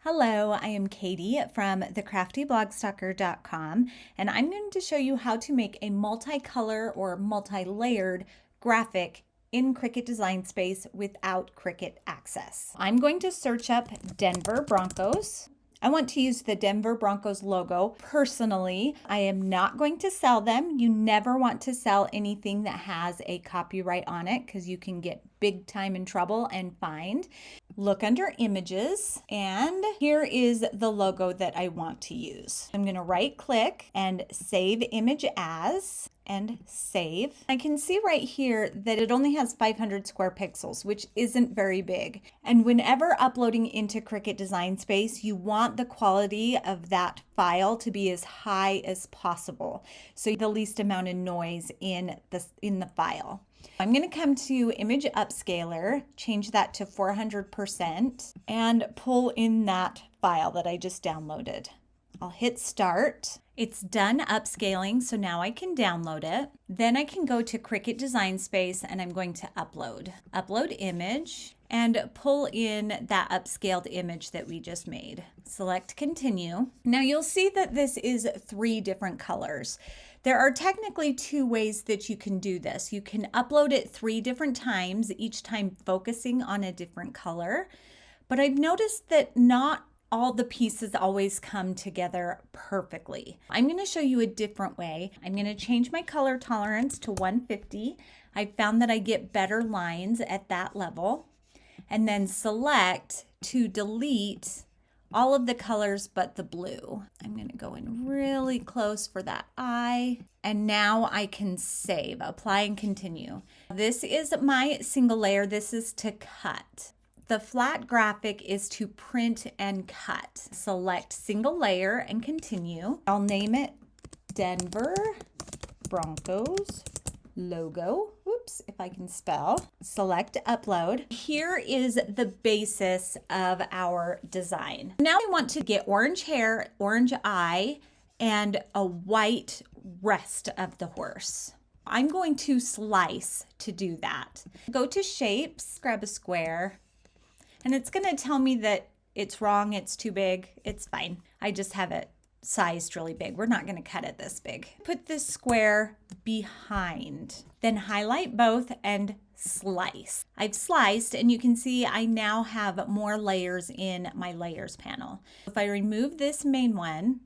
Hello, I am Katie from the craftyblogStalker.com, and I'm going to show you how to make a multicolor or multi-layered graphic in Cricut Design Space without Cricut access. I'm going to search up Denver Broncos. I want to use the Denver Broncos logo. Personally, I am not going to sell them. You never want to sell anything that has a copyright on it because you can get big time in trouble and fined. Look under images, and here is the logo that I want to use. I'm going to right click and save image as and save. I can see right here that it only has 500 square pixels, which isn't very big. And whenever uploading into Cricut Design Space, you want the quality of that file to be as high as possible, so the least amount of noise in the file. I'm going to come to Image Upscaler, change that to 400%, and pull in that file that I just downloaded. I'll hit start. It's done upscaling, so now I can download it. Then I can go to Cricut Design Space and I'm going to upload image, and pull in that upscaled image that we just made. Select continue. Now you'll see that this is 3 different colors. There are technically 2 ways that you can do this. You can upload it 3 different times, each time focusing on a different color. But I've noticed that not all the pieces always come together perfectly. I'm going to show you a different way. I'm going to change my color tolerance to 150. I found that I get better lines at that level. And then select to delete all of the colors but the blue. I'm going to go in really close for that eye. And now I can save, apply and continue. This is my single layer. This is to cut. The flat graphic is to print and cut. Select single layer and continue. I'll name it Denver Broncos logo. Oops, if I can spell. Select upload. Here is the basis of our design. Now I want to get orange hair, orange eye, and a white rest of the horse. I'm going to slice to do that. Go to shapes, grab a square, and it's going to tell me that it's wrong, it's too big. It's fine. I just have it sized really big. We're not going to cut it this big. Put this square behind, then highlight both and slice. I've sliced, and you can see I now have more layers in my layers panel. If I remove this main one,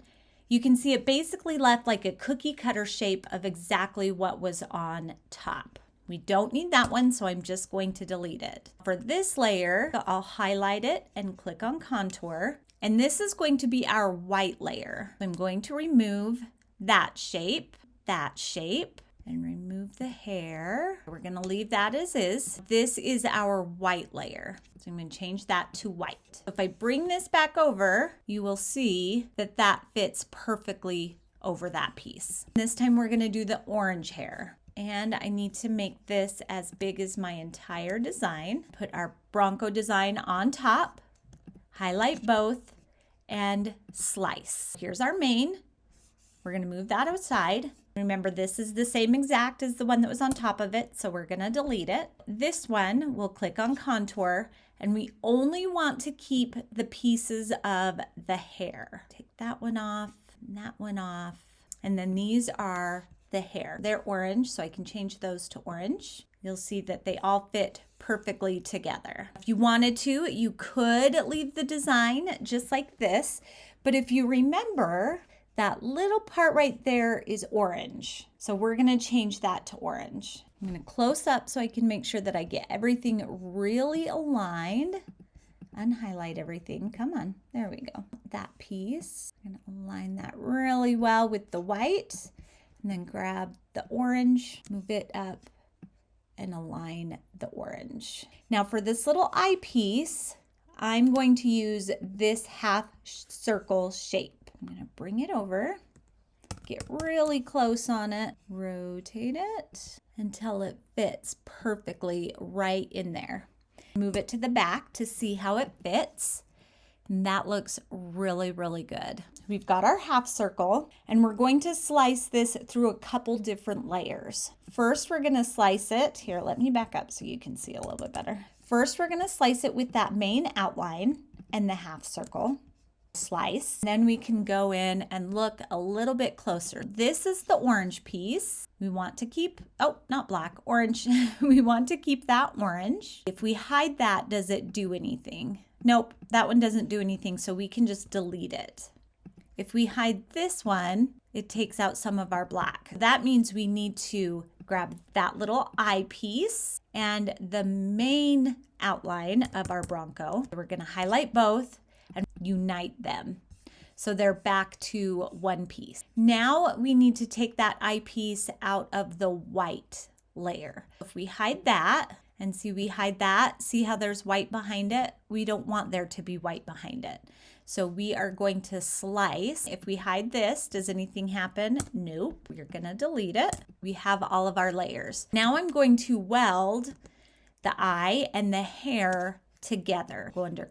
you can see it basically left like a cookie cutter shape of exactly what was on top. We don't need that one, so I'm just going to delete it. For this layer, I'll highlight it and click on contour. And this is going to be our white layer. I'm going to remove that shape, and remove the hair. We're going to leave that as is. This is our white layer. So I'm going to change that to white. If I bring this back over, you will see that that fits perfectly over that piece. This time we're going to do the orange hair. And I need to make this as big as my entire design. Put our Bronco design on top, highlight both, and slice. Here's our main. We're going to move that outside. Remember, this is the same exact as the one that was on top of it, so we're going to delete it. This one, we'll click on contour, and we only want to keep the pieces of the hair. Take that one off, and that one off, and then these are the hair. They're orange, so I can change those to orange. You'll see that they all fit perfectly together. If you wanted to, you could leave the design just like this, but if you remember, that little part right there is orange. So we're going to change that to orange. I'm going to close up so I can make sure that I get everything really aligned. Unhighlight everything. Come on. There we go. That piece. I'm going to align that really well with the white. And then grab the orange, move it up, and align the orange. Now for this little eye piece, I'm going to use this half circle shape. I'm going to bring it over, get really close on it, rotate it until it fits perfectly right in there. Move it to the back to see how it fits. And that looks really, really good. We've got our half circle, and we're going to slice this through a couple different layers. First, we're going to slice it. Here, let me back up so you can see a little bit better. First, we're going to slice it with that main outline and the half circle. slice. Then we can go in and look a little bit closer. This is the orange piece. We want to keep, oh, not black, orange. We want to keep that orange. If we hide that, does it do anything? Nope, that one doesn't do anything, so we can just delete it. If we hide this one, it takes out some of our black. That means we need to grab that little eye piece and the main outline of our Bronco. We're gonna highlight both and unite them. So they're back to one piece. Now we need to take that eye piece out of the white layer. If we hide that, and see we hide that, see how there's white behind it? We don't want there to be white behind it. So we are going to slice. If we hide this, does anything happen? Nope, we're gonna delete it. We have all of our layers. Now I'm going to weld the eye and the hair together. Go under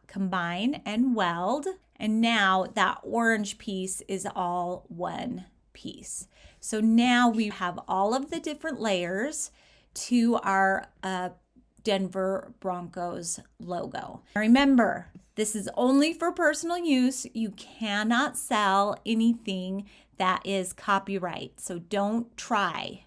combine and weld. And now that orange piece is all one piece. So now we have all of the different layers to our Denver Broncos logo. Remember, this is only for personal use. You cannot sell anything that is copyright, so don't try.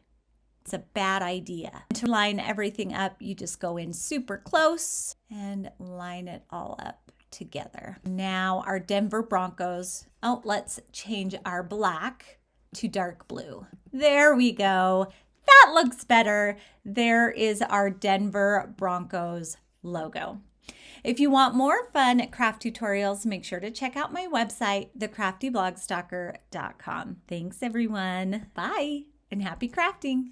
It's a bad idea. To line everything up, you just go in super close and line it all up together. Now our Denver Broncos, oh, let's change our black to dark blue. There we go. That looks better. There is our Denver Broncos logo. If you want more fun craft tutorials, make sure to check out my website, thecraftyblogstalker.com. Thanks everyone. Bye and happy crafting.